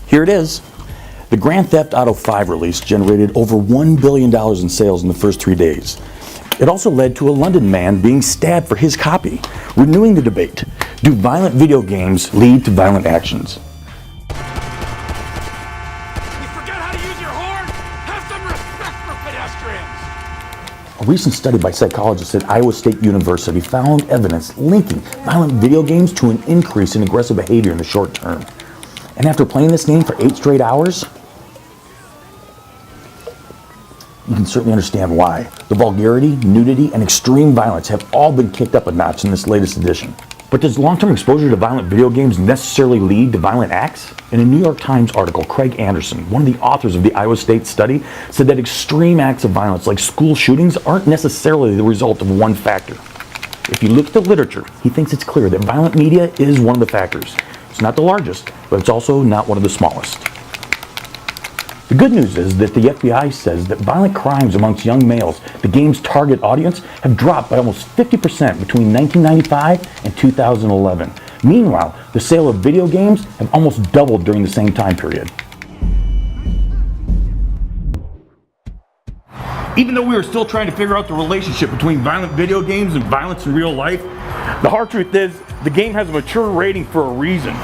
Here it is. The Grand Theft Auto 5 release generated over $1 billion in sales in the first 3 days. It also led to a London man being stabbed for his copy, renewing the debate. Do violent video games lead to violent actions? You forget how to use your horn? Have some respect for pedestrians! A recent study by psychologists at Iowa State University found evidence linking violent video games to an increase in aggressive behavior in the short term. And after playing this game for 8 straight hours, you can certainly understand why. The vulgarity, nudity, and extreme violence have all been kicked up a notch in this latest edition. But does long-term exposure to violent video games necessarily lead to violent acts? In a New York Times article, Craig Anderson, one of the authors of the Iowa State study, said that extreme acts of violence like school shootings aren't necessarily the result of one factor. If you look at the literature, he thinks it's clear that violent media is one of the factors. It's not the largest, but it's also not one of the smallest. The good news is that the FBI says that violent crimes amongst young males, the game's target audience, have dropped by almost 50% between 1995 and 2011. Meanwhile, the sale of video games have almost doubled during the same time period. Even though we are still trying to figure out the relationship between violent video games and violence in real life, the hard truth is the game has a mature rating for a reason.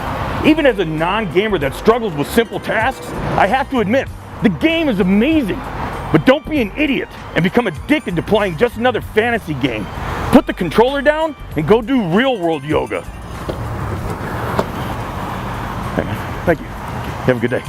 Even as a non-gamer that struggles with simple tasks, I have to admit, the game is amazing. But don't be an idiot and become addicted to playing just another fantasy game. Put the controller down and go do real-world yoga. Thank you. Have a good day.